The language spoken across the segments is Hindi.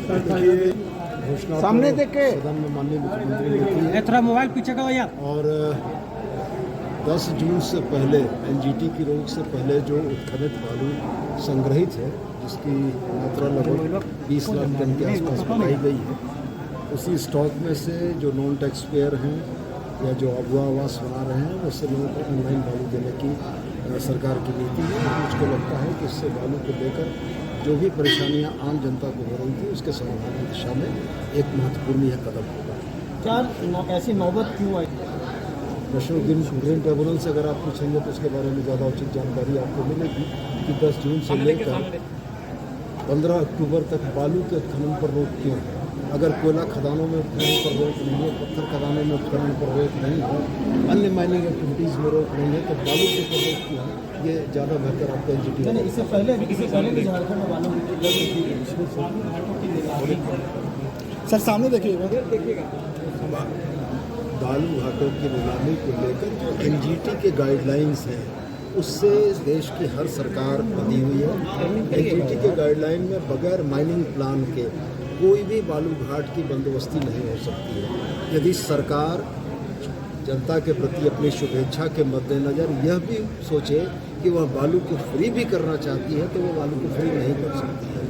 घोषणा सामने देख के सदन में माननीय मुख्यमंत्री ने की है थोड़ा मोबाइल पीछे का भैया। और 10 जून से पहले एनजीटी की रोक से पहले जो उत्खनित बालू संग्रहित है, जिसकी मात्रा लगभग 20 लाख टन के आसपास बताई गई है, उसी स्टॉक में से जो नॉन टैक्स पेयर हैं या जो अगवा आवास बना रहे हैं, वैसे लोगों को ऑनलाइन बालू देने की सरकार की नीति है। मुझको लगता है कि इससे बालू को लेकर जो भी परेशानियां आम जनता को हो रही थी, उसके समाधान की दिशा में एक महत्वपूर्ण यह कदम होगा। क्या ऐसी नौबत क्यों आई? नशरुद्दीन ग्रीन ट्रिब्यूनल से अगर आप पूछेंगे तो उसके बारे में ज़्यादा उचित जानकारी आपको मिलेगी कि 10 जून से लेकर 15 अक्टूबर तक बालू के उत्खनन पर रोक क्यों है। अगर कोयला खदानों में उत्खनन पर रोक नहीं है, पत्थर खदानों में उत्खनन पर रोक नहीं है, अन्य माइनिंग एक्टिविटीज़ में रोक नहीं है, तो बालू के ऊपर रोक क्यों है, ये ज़्यादा बेहतर आपका एनजीटी है। इससे पहले भी झारखंड में बालू सर सामने देखिएगा। बालू घाटों की नीलामी को लेकर जो एनजीटी के गाइडलाइंस हैं, उससे देश की हर सरकार बंधी हुई है। एनजीटी के गाइडलाइन में बगैर माइनिंग प्लान के कोई भी बालू घाट की बंदोबस्ती नहीं हो सकती है। यदि सरकार जनता के प्रति अपनी शुभेच्छा के मद्देनज़र यह भी सोचे कि वह बालू को फ्री भी करना चाहती है, तो वह बालू को फ्री नहीं कर सकती है।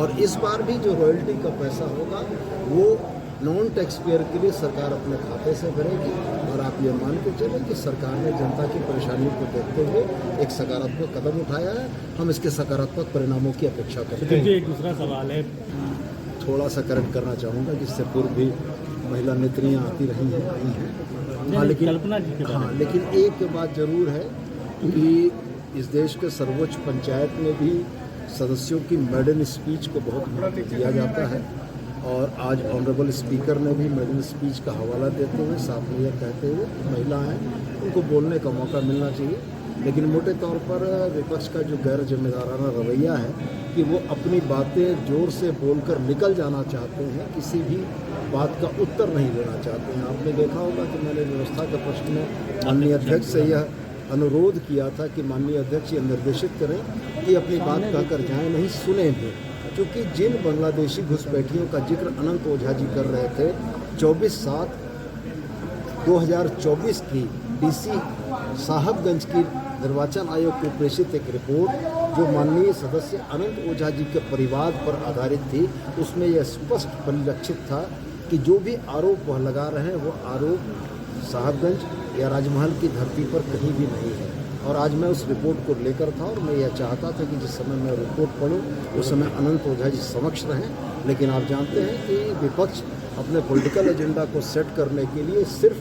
और इस बार भी जो रॉयल्टी का पैसा होगा वो नॉन टैक्स पेयर के लिए सरकार अपने खाते से भरेगी। और आप ये मान के चलें कि सरकार ने जनता की परेशानियों को देखते हुए एक सकारात्मक कदम उठाया है। हम इसके सकारात्मक परिणामों की अपेक्षा करते हैं। एक दूसरा सवाल है, थोड़ा सा करेक्ट करना चाहूँगा, जिससे पूर्व भी महिला नेत्रियाँ आती रही हैं, आई हैं। हाँ, लेकिन एक बात जरूर है कि इस देश के सर्वोच्च पंचायत में भी सदस्यों की मेडन स्पीच को बहुत महत्व दिया जाता है। और आज ऑनरेबल स्पीकर ने भी मेडन स्पीच का हवाला देते हुए साफ में यह कहते हुए महिला हैं, उनको बोलने का मौका मिलना चाहिए। लेकिन मोटे तौर पर विपक्ष का जो गैर जिम्मेदाराना रवैया है कि वो अपनी बातें जोर से बोलकर निकल जाना चाहते हैं, किसी भी बात का उत्तर नहीं देना चाहते हैं। आपने देखा होगा कि मैंने व्यवस्था के प्रश्न में माननीय अध्यक्ष से यह अनुरोध किया था कि माननीय अध्यक्ष ये निर्देशित करें कि अपनी बात कहकर जाएं, नहीं सुने भी। क्योंकि जिन बांग्लादेशी घुसपैठियों का जिक्र अनंत ओझा जी कर रहे थे, 24/7/2024 की डीसी साहबगंज की निर्वाचन आयोग को प्रेषित एक रिपोर्ट जो माननीय सदस्य अनंत ओझा जी के परिवार पर आधारित थी, उसमें यह स्पष्ट परिलक्षित था कि जो भी आरोप वह लगा रहे हैं वो आरोप साहबगंज या राजमहल की धरती पर कहीं भी नहीं है। और आज मैं उस रिपोर्ट को लेकर था और मैं यह चाहता था कि जिस समय मैं रिपोर्ट पढ़ूं उस समय अनंत ओझा जी समक्ष रहें। लेकिन आप जानते हैं कि विपक्ष अपने पॉलिटिकल एजेंडा को सेट करने के लिए सिर्फ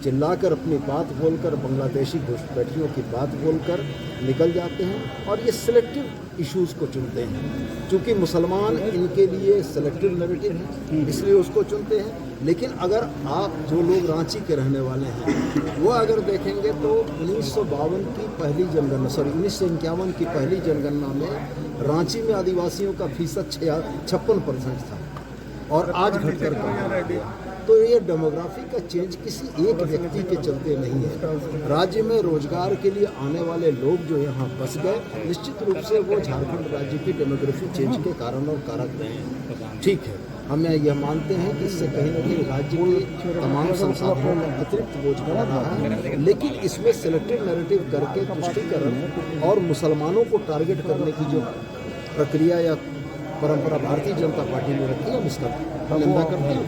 चिल्लाकर अपनी बात बोलकर, बांग्लादेशी घुसपैठियों की बात बोलकर निकल जाते हैं और ये सिलेक्टिव इश्यूज़ को चुनते हैं। क्योंकि मुसलमान इनके लिए सिलेक्टिव नैरेटिव है, इसलिए उसको चुनते हैं। लेकिन अगर आप जो लोग रांची के रहने वाले हैं वो अगर देखेंगे तो 1952 की पहली जनगणना 1951 की पहली जनगणना में रांची में आदिवासियों का फीसद 56% था और आज घटकर कम हो गया। तो ये डेमोग्राफी का चेंज किसी एक व्यक्ति के चलते नहीं है। राज्य में रोजगार के लिए आने वाले लोग जो यहाँ बस गए, निश्चित रूप से वो झारखंड राज्य की डेमोग्राफी चेंज के कारण और कारक रहे हैं। ठीक है, हम यह मानते हैं कि इससे कहीं न कहीं राज्य के तमाम संसाधनों में अतिरिक्त बोझ पड़ रहा है, लेकिन इसमें सिलेक्टिव नैरेटिव करके तुष्टीकरण और मुसलमानों को टारगेट करने की जो प्रक्रिया या परंपरा भारतीय जनता पार्टी ने रखी है, हम इसका निंदा करते हैं।